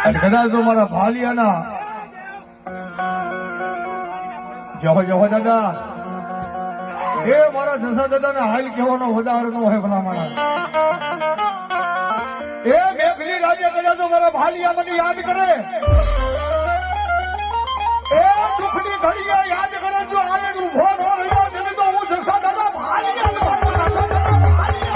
અને કદાચ તો મારા ભાલિયાના જહો જહો દાદા એ મારા દશા દાદાને હાલ કહેવાનો વધારે નો હોય ભલા મારા એ મેઘલી રાજ્ય કદાચ તો મારા ભાલિયા મને યાદ કરે એ દુઃખની ઘડીએ યાદ કરે જો આને ઉભો ન રહ્યો તેને તો હું દશા દાદા ભાલિયા દશા દાદા ભાલિયા